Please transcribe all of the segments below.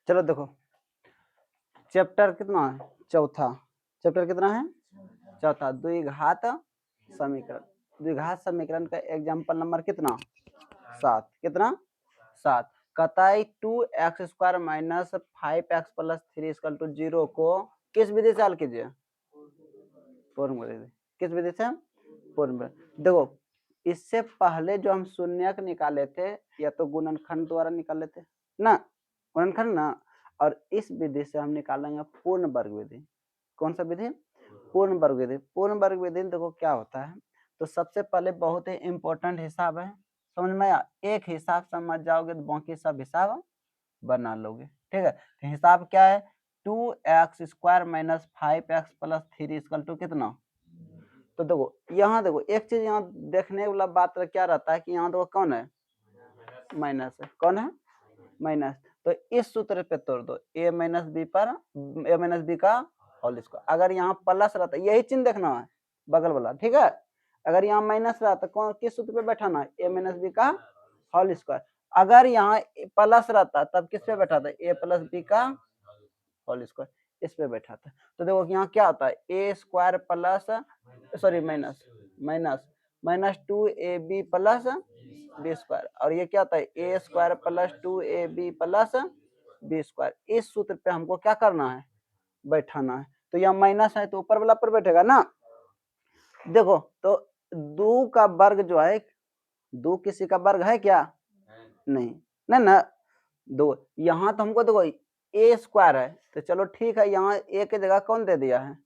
चलो देखो, चैप्टर कितना है? चौथा। चैप्टर कितना है? चौथा। द्विघात समीकरण। द्विघात समीकरण का एग्जाम्पल नंबर कितना? 7। कितना? 7। कताई 2x² माइनस 5x प्लस 3 = 0 को किस विधि से हल कीजिए? पूर्ण विधि। किस विधि से? पूर्ण विधि। देखो, इससे पहले जो हम शून्यक निकाले थे या तो गुणनखंड द्वारा निकाले थे ना, गुणनखंड ना, और इस विधि से हम निकालेंगे पूर्ण वर्ग विधि। कौन सा विधि? पूर्ण वर्ग विधि। पूर्ण वर्ग विधि देखो क्या होता है, तो सबसे पहले बहुत ही इंपॉर्टेंट हिसाब है, समझ में आया? एक हिसाब समझ जाओगे तो बाकी सब हिसाब बना लोगे। ठीक है, तो हिसाब क्या है? 2x² माइनस 5x प्लस 3 = कितना? तो देखो यहाँ, देखो एक चीज यहाँ देखने वाला बात क्या रहता है कि यहाँ देखो कौन है? माइनस है। कौन है? माइनस। तो इस सूत्र पे तोड़ दो, a माइनस बी पर a माइनस बी का होल स्क्वायर। अगर यहाँ प्लस रहता, यही चिन्ह देखना है बगल वाला, ठीक है? अगर यहाँ माइनस रहता, कौन किस सूत्र पे बैठाना है? a माइनस बी का होल स्क्वायर। अगर यहाँ प्लस रहता तब किस पे बैठा था? a प्लस बी का होल स्क्वायर, इस पे बैठा था। तो देखो यहाँ क्या होता है? a² plus, sorry minus, minus 2ab plus b², और ये क्या होता है? a² plus 2ab plus b²। इस सूत्र पे हमको क्या करना है? बैठाना है। तो यहाँ माइनस है तो ऊपर वाला पर बैठेगा ना। देखो तो 2 का वर्ग जो है, 2 किसी का वर्ग है क्या? नहीं, ना ना। 2 यहाँ तो हमको देखो a² है, तो चलो ठीक है, यहाँ a की जगह कौन दे दिया है?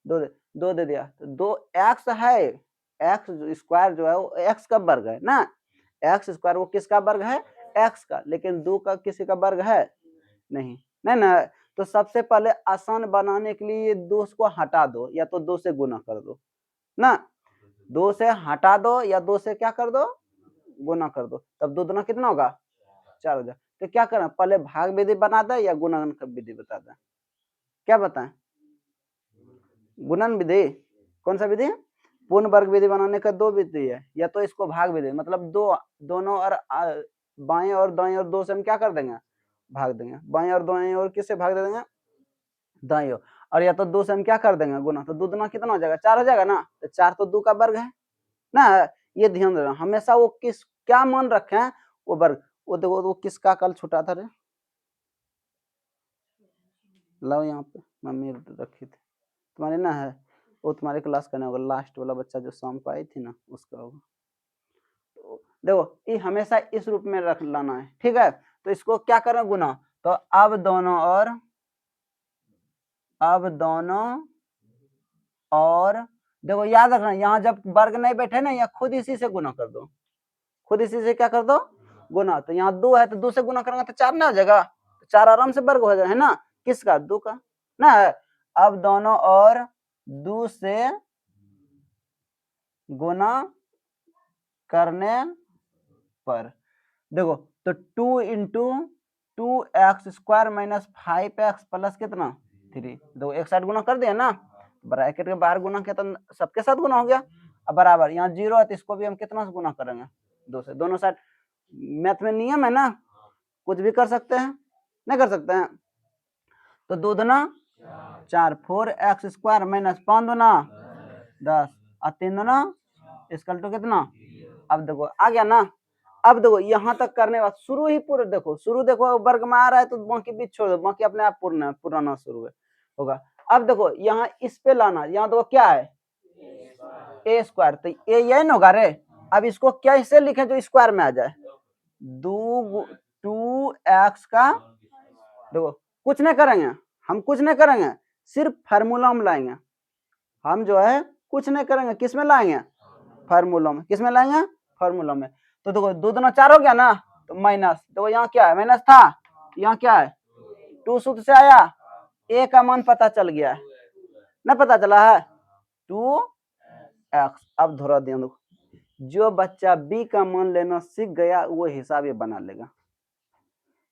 2 दे दिया। तो 2x है, x² जो है वो x का वर्ग है ना, x² वो किसका वर्ग है? x का। लेकिन 2 का किसी का वर्ग है? नहीं, ना। तो सबसे पहले आसान बनाने के लिए 2 को हटा दो, या तो 2 से गुना कर दो ना, 2 से हटा दो या 2 से क्या कर दो? गुना कर दो। तब 2 दूना कितना होगा? 4 हो जाए। तो क्या करना, पहले भाग विधि बना दे या गुणन विधि बता दे? क्या बताएं? गुणन विधि। कौन सा विधि? पूर्ण वर्ग विधि बनाने का 2 विधि है, या तो इसको भाग विधि, मतलब दोनों और बाएं और दाएं और 2 से हम क्या कर देंगे? भाग देंगे। बाएं और दाएं और किससे भाग दे देंगे? दाएं और या तो 2 से हम क्या कर देंगे? गुना। तो 2 दूना कितना हो जाएगा? 4 हो जाएगा ना। तो 4 तो 2 का वर्ग है ना। ये ध्यान देना, हमेशा वो किस क्या मान रखे हैं? वो वर्ग। वो देखो वो किसका कल छुटा था रे, लाओ यहाँ पे, मम्मी रखी थी तुम्हारे ना, है वो तुम्हारे क्लास का नहीं होगा, लास्ट वाला बच्चा जो शाम को आई थी ना उसका होगा। तो देखो ये हमेशा इस रूप में रख लाना है, ठीक है? तो इसको क्या करें? गुना। तो अब दोनों और देखो याद रखना, यहाँ जब वर्ग नहीं बैठे ना, यहाँ खुद इसी से गुना कर दो, खुद इसी से क्या कर दो? गुना। तो यहाँ 2 है तो 2 से गुना करेंगे तो 4 ना हो जाएगा, 4 आराम से वर्ग हो जाए, है ना? किसका? 2 का ना। अब दोनों और 2 से गुना करने पर देखो, तो 2 into 2x² minus 5x plus कितना? 3। देखो एक साइड गुना कर दिया ना, ब्रैकेट के बाहर गुना किया तो सबके साथ गुना हो गया। अब बराबर यहाँ 0 है तो इसको भी हम कितना से गुना करेंगे? 2 से। दोनों साइड, मैथ में नियम है ना, कुछ भी कर सकते हैं, नहीं कर सकते हैं? तो 2 दूना 4, 4x² माइनस 5 दूना 10 और 3 दूना इक्वल टू कितना? अब देखो आ गया ना। अब देखो यहाँ तक करने बाद शुरू ही पूरा देखो, शुरू देखो वर्ग में आ रहा है तो बाकी बीच छोड़ दो, बाकी अपने आप पुराना शुरू होगा। अब देखो यहाँ इस पे लाना, यहाँ देखो क्या है? a², तो ये यही होगा रे। अब इसको क्या इससे लिखे जो स्क्वायर में आ जाए? 2x का, देखो कुछ नहीं करेंगे, हम कुछ नहीं करेंगे, सिर्फ फार्मूला में लाएंगे। हम जो है कुछ नहीं करेंगे, किस में लाएंगे? फार्मूला में। किस में लाएंगे? फार्मूला में। तो देखो 2 दूना 4 हो गया ना, तो माइनस, देखो यहाँ क्या है? माइनस था, यहाँ क्या है? 2 सूत्र से आया, a का मान पता चल गया है ना, पता चला है 2x। अब थोड़ा ध्यान दो, जो बच्चा b का मान लेना सीख गया वो हिसाब ये बना लेगा।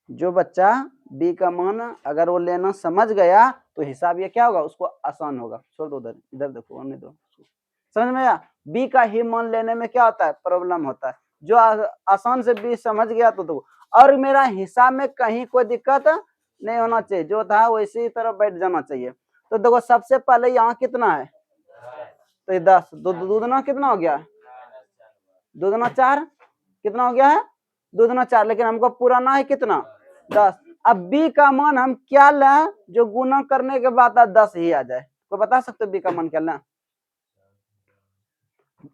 जो बच्चा b का मान अगर वो लेना समझ गया तो हिसाब ये क्या होगा? उसको आसान होगा। छोड़ दो उधर, इधर देखो, आने दो। समझ में आया? b का ही मान लेने में क्या होता है? प्रॉब्लम होता है। जो आसान से b समझ गया तो और मेरा हिसाब में कहीं कोई दिक्कत नहीं होना चाहिए, जो था वैसी तरफ बैठ जाना चाहिए। तो देखो सबसे पहले यहाँ कितना है, तो ये 10, दो दूना कितना हो गया, 2 दूना 4, कितना हो गया है, 2 दूना 4, लेकिन हमको पुराना है कितना 10। अब बी का मान हम क्या लें जो गुना करने के बाद 10 ही आ जाए, कोई बता सकते हो बी का मान क्या लें?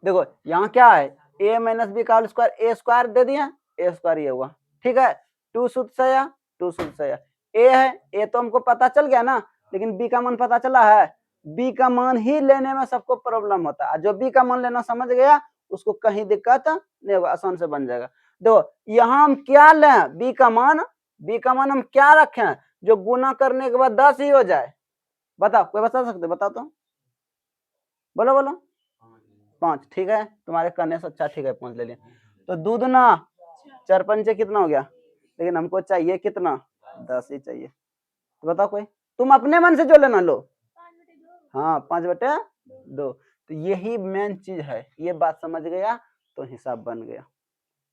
देखो यहाँ क्या है, a माइनस बी का होल स्क्वायर, ए स्क्वायर दे दिया, ए स्क्वायर ये हुआ, ठीक है, 2 शुद्ध से या 2 शुद्ध से या ए है, ए तो हमको पता चल गया ना, लेकिन बी का मान पता चला है, बी का मान ही लेने में सबको प्रॉब्लम होता है, जो बी का मान लेना समझ गया उसको कहीं दिक्कत नहीं होगा, आसान से बन जाएगा। देखो यहाँ हम क्या लें, बी का मान हम क्या रखें जो गुना करने के बाद 10 ही हो जाए, बताओ, कोई बता सकते, बताओ तो, बोलो बोलो, 5, ठीक है, तुम्हारे कहने से अच्छा, ठीक है 5 ले लिया। तो 2 दूना 4 पंचे कितना हो गया, लेकिन हमको चाहिए कितना 10 ही चाहिए, तो बताओ कोई, तुम अपने मन से जो लेना लो, हाँ 5/2, तो यही मेन चीज है, ये बात समझ गया तो हिसाब बन गया,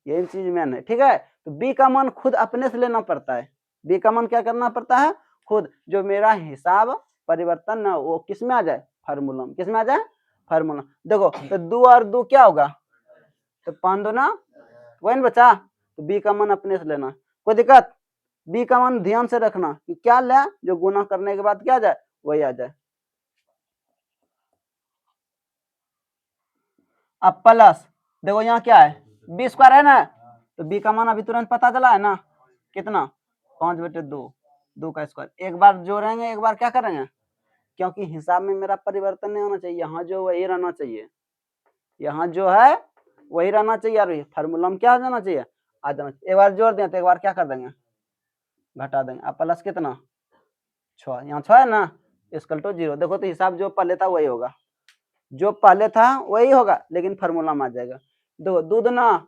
यही चीज मेन है, ठीक है। तो बी का मान खुद अपने से लेना पड़ता है, बी का मान क्या करना पड़ता है खुद, जो मेरा हिसाब परिवर्तन ना वो किस में आ जाए, फार्मूला में, किस में आ जाए, फार्मूला। देखो तो 2 और 2 क्या होगा, तो 5 दूना वही ना बचा, तो बी का मान अपने से लेना, कोई दिक्कत, बी का मान ध्यान से रखना कि क्या ले जो गुना करने के बाद क्या आ जाए वही आ जाए। अब प्लस, देखो यहाँ क्या है, बी स्क्वायर है ना, तो बी का मान अभी तुरंत पता चला है ना, कितना 5/2, 2 का स्क्वायर, एक बार जोड़ेंगे एक बार क्या करेंगे, क्योंकि हिसाब में मेरा परिवर्तन नहीं होना चाहिए, यहाँ जो वही रहना चाहिए, यहाँ जो है वही रहना चाहिए, और फार्मूला में क्या हो जाना चाहिए, आ जाना चाहिए, एक बार जोड़ दें तो एक बार क्या कर देंगे, घटा देंगे। अब प्लस कितना 6, यहाँ 6 है ना, इक्वल टू 0, देखो तो हिसाब जो पहले था वही होगा, जो पहले था वही होगा, लेकिन फार्मूला में आ जाएगा। दो 2 दूना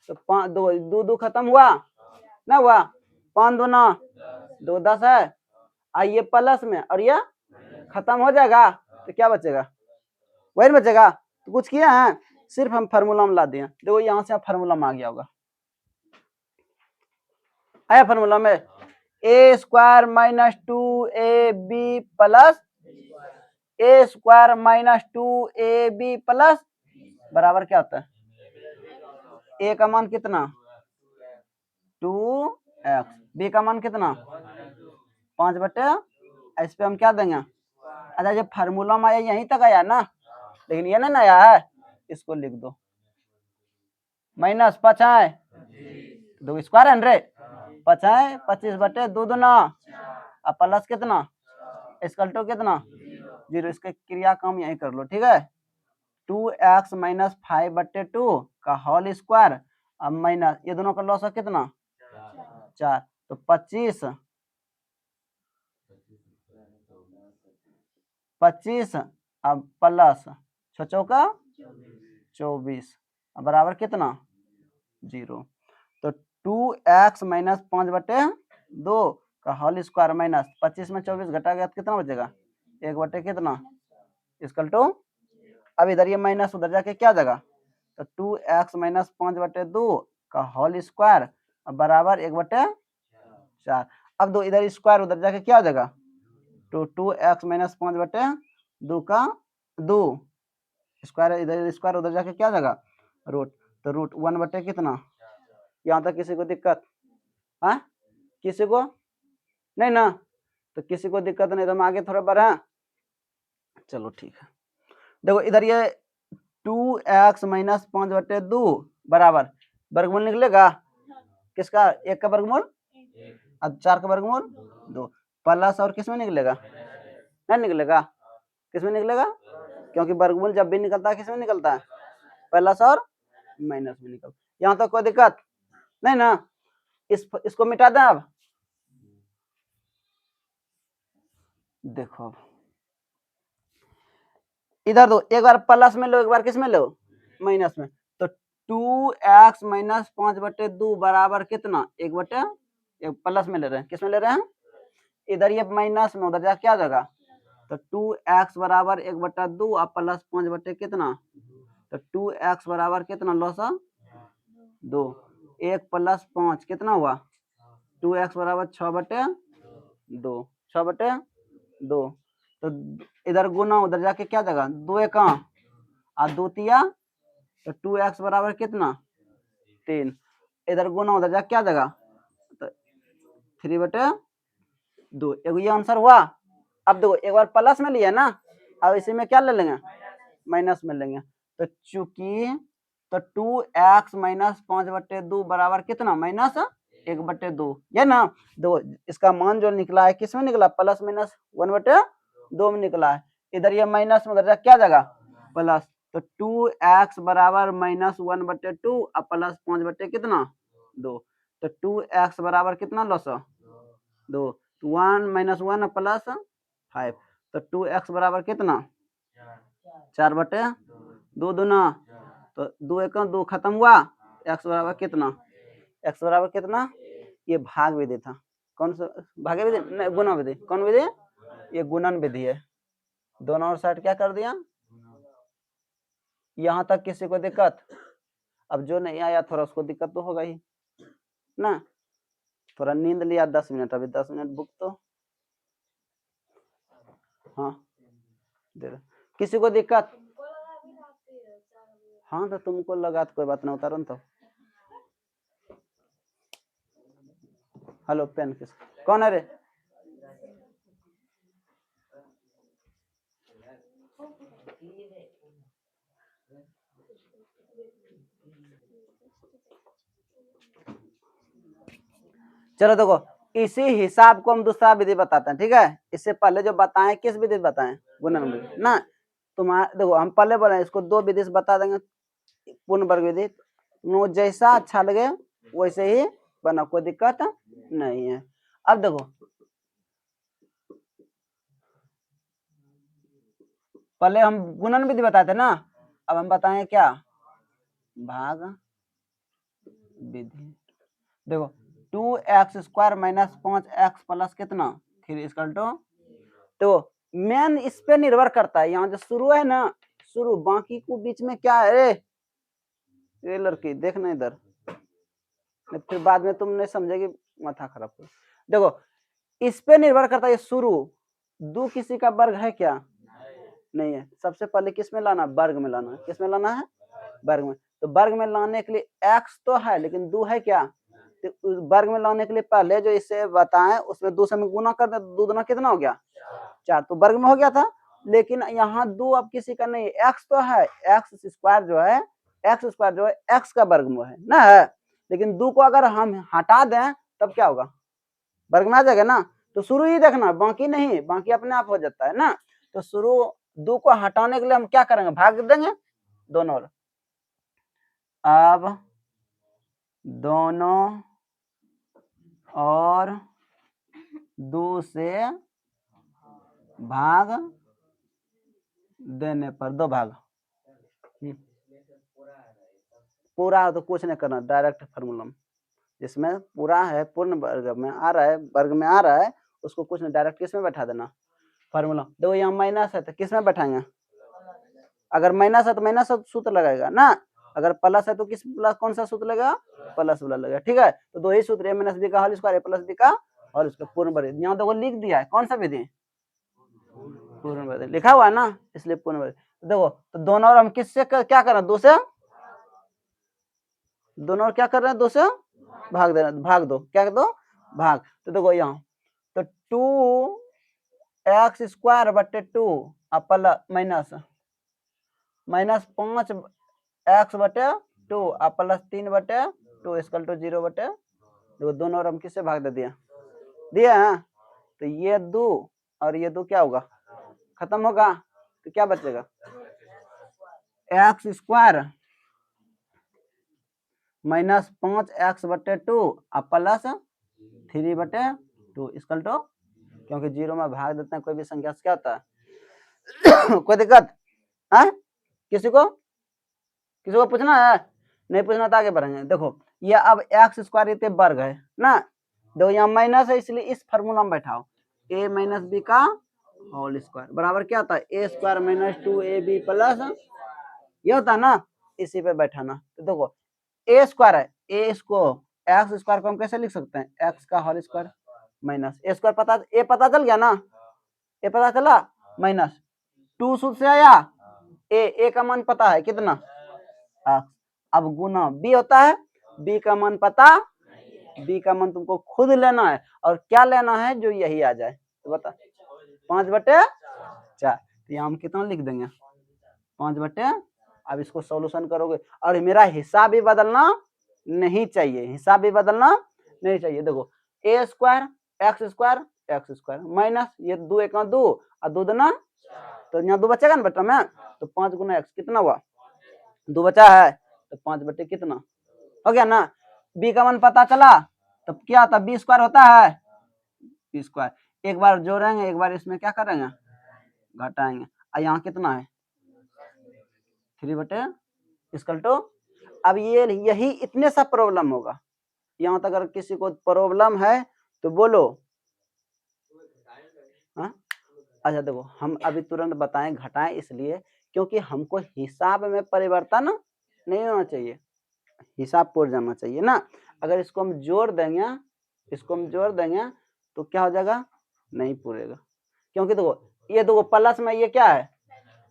तो 5, 2 खत्म हुआ ना, हुआ 5 दूना 2 10 है, आइए प्लस में और ये खत्म हो जाएगा, तो क्या बचेगा, वही बचेगा, तो कुछ किया है सिर्फ हम फार्मूला में ला दिए, देखो यहाँ से फार्मूला में आ गया होगा, आया फार्मूला में, ए स्क्वायर माइनस 2ab प्लस ए स्क्वायर माइनस 2ab प्लस बराबर क्या होता है, ए का मान कितना 2x, बी का मान कितना 5/, इस पे हम क्या देंगे, अच्छा जब फार्मूला में आया यहीं तक आया ना, लेकिन ये ना आया है, इसको लिख दो, माइनस 5 है 2 स्क्वायर है रे, 5 है 25/2 दूना, अब प्लस कितना इक्वल टू कितना 0, इसके क्रिया काम यही कर लो, ठीक है, 2x माइनस 5/2 का होल स्क्वायर, अब माइनस ये दोनों का लॉस है कितना 4, तो 25 अब प्लस 6 चौका 24 बराबर कितना 0, तो 2x माइनस 5/2 का होल स्क्वायर माइनस 25 में 24 घटा गया तो कितना बचेगा 1 कितना इक्वल टू, अब इधर ये माइनस उधर जाके क्या जगह, तो 2x माइनस 5/2 का होल स्क्वायर बराबर 1/4, अब दो इधर स्क्वायर उधर जाके क्या हो जाएगा, तो 2x माइनस 5/2 का 2 स्क्वायर, इधर स्क्वायर उधर जाके क्या जगह रूट, तो रूट 1 कितना, यहाँ तक किसी को दिक्कत, हाँ किसी को नहीं ना, तो किसी को दिक्कत नहीं, तो हम आगे थोड़ा बढ़े, चलो ठीक है। देखो इधर ये 2x माइनस 5/2 बराबर वर्गमूल निकलेगा किसका, 1 का वर्गमूल, अब 4 का वर्गमूल 2, प्लस और किस में निकलेगा, नहीं निकलेगा, किस में निकलेगा, क्योंकि वर्गमूल जब भी निकलता है किस में निकलता है, प्लस और माइनस में निकलता, यहाँ तक कोई दिक्कत नहीं ना, इसको मिटा दें अब, देखो इधर दो, एक बार प्लस में लो एक बार किस में लो माइनस में, तो 2x माइनस 5/2 बराबर कितना 1 प्लस में ले रहे हैं, किस में ले रहे हैं, इधर ये माइनस में उधर जा क्या जगह, तो 2x बराबर 1/2 और प्लस 5 कितना, तो 2x बराबर कितना लॉस 2, 1 प्लस 5 कितना हुआ 2x बराबर 6/2, 2, 6/2। तो इधर गुना उधर जाके क्या देगा, 2 1 और 2 तिया, तो 2x बराबर कितना 3। इधर गुना उधर जाके क्या देगा, तो 3/2। एगो ये आंसर हुआ। अब देखो एक बार प्लस में लिया ना, अब इसी में क्या ले लेंगे, माइनस में लेंगे। तो चूंकि तो 2x माइनस 5/2 बराबर कितना, माइनस 1/2, ये ना। दो इसका मान जो निकला है किस में निकला, प्लस माइनस 1/2 में निकला है। इधर ये माइनस में उधर क्या जाएगा प्लस, तो 2x बराबर माइनस 1/2 और प्लस 5 कितना 2। तो 2x बराबर कितना लॉस 2, 1 माइनस 1 प्लस 5। तो 2x बराबर कितना 4/2 दूना, तो 2 1 2 खत्म हुआ, x बराबर कितना, x बराबर कितना, ये भाग विधि था। कौन सा भागे विधि, नहीं गुणा विधि, कौन विधि, ये गुणन विधि है। दोनों और साइड क्या कर दिया, यहाँ तक किसी को दिक्कत, अब जो नहीं आया थोड़ा उसको दिक्कत तो होगा ही ना। थोड़ा नींद लिया 10 मिनट, अभी 10 मिनट बुक तो हाँ दे दो। किसी को दिक्कत, हाँ तो तुमको लगा तो कोई बात ना, उतारो तो। हेलो पेन किस, कौन है रे, चलो देखो इसी हिसाब को हम दूसरा विधि बताते हैं, ठीक है। इससे पहले जो बताएं किस विधि बताएं, गुणन विधि ना। तुम्हारे देखो हम पहले बोले इसको 2 विधि से बता देंगे, पूर्ण वर्ग विधि, जैसा अच्छा लगे वैसे ही बना, कोई दिक्कत नहीं है। अब देखो पहले हम गुणन विधि बताते ना, अब हम बताएं क्या, भाग विधि। देखो 2x² माइनस 5x प्लस कितना 3 इक्वल टू, तो मेन इस पे निर्भर करता है, यहाँ जो शुरू है ना, शुरू, बाकी को बीच में क्या है, ये लड़की देखना इधर, फिर बाद में तुम नहीं समझेगी, माथा खराब कर। देखो इस पे निर्भर करता है, शुरू दो किसी का वर्ग है क्या, नहीं है। सबसे पहले किस में लाना, वर्ग में लाना, किस में लाना है, वर्ग में। तो वर्ग में लाने के लिए x तो है लेकिन 2 है क्या, तो वर्ग में लाने के लिए पहले जो इसे बताएं उसमें 2 से में गुना कर दे, 2 दूना कितना हो गया 4, तो वर्ग में हो गया था। लेकिन यहाँ 2 अब किसी का नहीं, x तो है, x² जो है, x² जो है x का वर्ग में है ना, है। लेकिन 2 को अगर हम हटा दें तब क्या होगा, वर्ग में आ जाएगा ना। तो शुरू ही देखना, बाकी नहीं, बाकी अपने आप हो जाता है ना। तो शुरू 2 को हटाने के लिए हम क्या करेंगे, भाग देंगे दोनों। अब दोनों और 2 से भाग देने पर 2 भाग, पूरा तो कुछ नहीं करना, डायरेक्ट फार्मूला में, जिसमें पूरा है पूर्ण वर्ग में आ रहा है, वर्ग में आ रहा है, उसको कुछ नहीं, डायरेक्ट किस में बैठा देना, फार्मूला। देखो यहाँ माइनस है तो किस में बैठाएंगे, अगर माइनस है तो माइनस सूत्र लगाएगा ना, अगर प्लस है तो किस प्लस, कौन सा सूत्र लगेगा, प्लस वाला लगेगा, ठीक है। तो 2 ही सूत्र, a माइनस b का whole square, a plus b का होल स्क्वायर, पूर्ण वर्ग। यहाँ देखो लिख दिया है, कौन सा विधि, पूर्ण वर्ग लिखा हुआ है ना, इसलिए पूर्ण वर्ग। देखो तो दोनों और हम किससे क्या कर रहे हैं, 2 से, दोनों और क्या कर रहे हैं, 2 से भाग देना, भाग दो, क्या कर दो, भाग। तो देखो यहाँ तो 2x²/2 माइनस माइनस 5x/2 और प्लस 3/2 इक्वल टू 0/, देखो दोनों और हम किससे भाग दे दिया, दिया है। तो ये 2 और ये 2 क्या होगा, खत्म होगा, तो क्या बचेगा, x² माइनस 5x/2 और प्लस 3/2 इक्वल टू, क्योंकि 0 में भाग देते हैं कोई भी संख्या से क्या होता है कोई दिक्कत है, किसी को पूछना है, नहीं पूछना तो आगे बढ़ेंगे। देखो ये अब x² इतने वर्ग है ना, देखो यहाँ माइनस है इसलिए इस फार्मूला में बैठाओ, a माइनस b का होल स्क्वायर बराबर क्या होता है, a² माइनस 2ab प्लस, ये होता है ना, इसी पे बैठाना। तो देखो a² है, a इसको x² को हम कैसे लिख सकते हैं, x का होल स्क्वायर, माइनस ए स्क्वायर पता चल गया ना, ए पता चला, माइनस 2 सूत्र से आया, ए का मान पता है कितना, अब गुना बी होता है, बी का मान पता, बी का मान तुमको खुद लेना है, और क्या लेना है, जो यही आ जाए, तो बता 5/4, तो यहाँ हम कितना लिख देंगे 5/, अब इसको सॉल्यूशन करोगे, और मेरा हिसाब भी बदलना नहीं चाहिए, हिसाब भी बदलना नहीं चाहिए। देखो ए स्क्वायर एक्स स्क्वायर माइनस ये 2 एक 2 और 2 दूना, तो यहाँ 2 बचेगा ना बेटा में, तो 5 गुना एक्स कितना हुआ 2 बचा है, तो 5/, कितना हो गया ना, बी का मान पता चला, तब क्या होता बी स्क्वायर होता है, बी स्क्वायर, एक बार जोड़ेंगे एक बार इसमें क्या करेंगे घटाएंगे, और यहाँ कितना है 3/, अब ये यही इतने सा प्रॉब्लम होगा, यहाँ तक अगर किसी को प्रॉब्लम है तो बोलो। हाँ अच्छा देखो हम अभी तुरंत बताएं घटाएं, इसलिए क्योंकि हमको हिसाब में परिवर्तन नहीं होना चाहिए, हिसाब पूर जाना चाहिए ना, अगर इसको हम जोड़ देंगे तो क्या हो जाएगा, नहीं पूरेगा, क्योंकि देखो ये देखो प्लस में ये क्या है,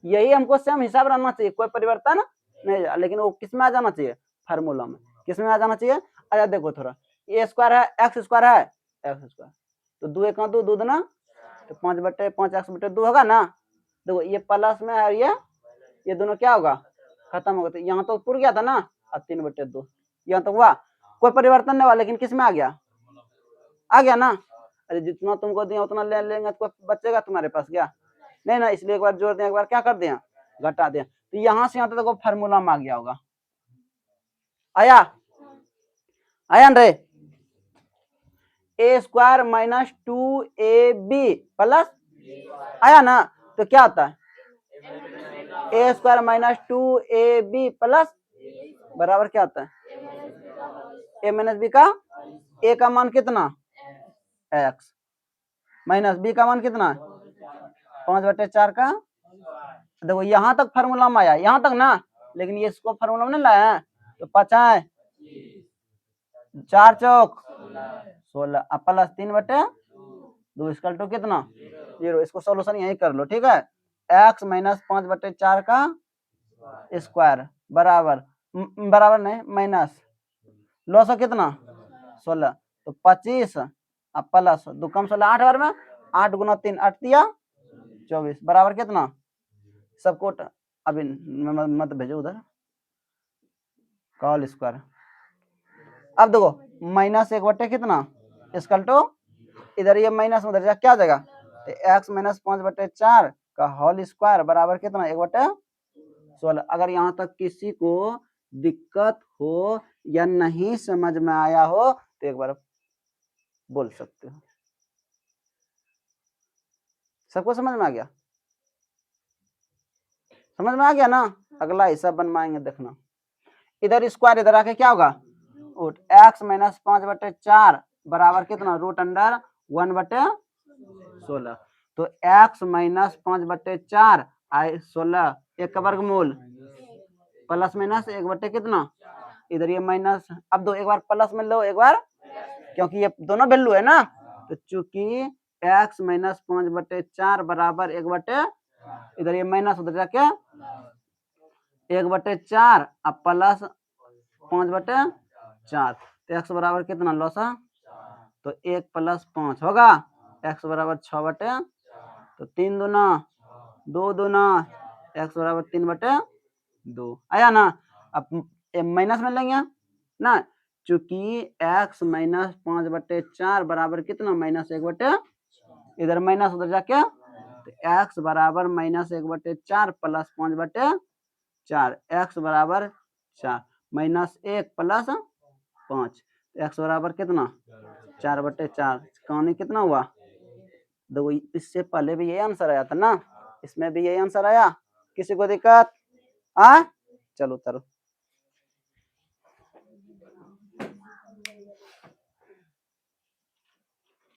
यही हमको सेम हिसाब रहना चाहिए, कोई परिवर्तन नहीं, लेकिन वो किस में आ जाना चाहिए, फार्मूला में, किस में आ जाना चाहिए। अच्छा देखो थोड़ा ए स्क्वायर है एक्स स्क्वायर, तो 2 एक 2 2 दूना, तो 5/5 x/2 होगा ना, देखो ये प्लस में है, ये दोनों क्या होगा खत्म होगा, तो यहाँ तो पुर गया था ना, और 3/2 यहाँ तो हुआ, कोई परिवर्तन नहीं हुआ, लेकिन किस में आ गया ना, अरे जितना तुमको दिया उतना ले लेंगे तो बचेगा तुम्हारे पास क्या, नहीं ना, इसलिए एक बार जोड़ दें एक बार क्या कर दें घटा दें, तो यहाँ से यहाँ तक देखो फार्मूला में आ गया होगा, आया रे, ए स्क्वायर माइनस 2ab प्लस, आया ना, तो क्या होता है ए स्क्वायर माइनस 2ab प्लस बराबर क्या होता है ए माइनस बी का, ए का मान कितना एक्स, माइनस बी का मान कितना 5/4 का, देखो यहाँ तक फार्मूला में आया, यहाँ तक ना, लेकिन ये इसको फार्मूला में नहीं लाया है, तो 5 4 चौक 16 प्लस 3/2 इक्वल टू कितना 0, इसको सॉल्यूशन यही कर लो, ठीक है, x माइनस 5/4 का स्क्वायर बराबर नहीं माइनस लॉस कितना 16, तो 25 प्लस 2 कम 16 8 बार में 8 गुना 3 8 दिया 24 बराबर कितना, सबको अभी मत भेजो उधर कॉल स्क्वायर, अब देखो माइनस 1/, कितना इसकल टू, इधर ये माइनस उधर जा क्या जाएगा, तो x माइनस 5/4 का होल स्क्वायर बराबर कितना 1/16, अगर यहाँ तक किसी को दिक्कत हो या नहीं समझ में आया हो तो एक बार बोल सकते हो, सबको समझ में आ गया, समझ में आ गया ना, अगला हिस्सा बनवाएंगे देखना, इधर स्क्वायर इधर आके क्या होगा x माइनस 5/4 बराबर कितना √1/16, तो x माइनस 5/4 16 एक का वर्गमूल प्लस माइनस 1/, कितना इधर ये माइनस, अब दो एक बार प्लस में लो एक बार, क्योंकि ये दोनों वैल्यू है ना, तो चूंकि x माइनस 5/4 बराबर 1/, इधर ये माइनस उधर जाके 1/4 अब प्लस 5/4, तो x बराबर कितना लौसा, तो 1 प्लस 5 होगा, x बराबर 6/, तो 3 दूना 2 दूना x बराबर 3/2 आया ना, अब माइनस में लेंगे ना, चूंकि x माइनस 5/4 बराबर कितना -1/, इधर माइनस उधर जाके, तो x बराबर -1/4 प्लस 5/4, x बराबर 4 माइनस 1 प्लस 5, x बराबर कितना 4/4, कहानी कितना हुआ, देखो इससे पहले भी यही आंसर आया था ना, इसमें भी यही आंसर आया, किसी को दिक्कत चलो उतरो।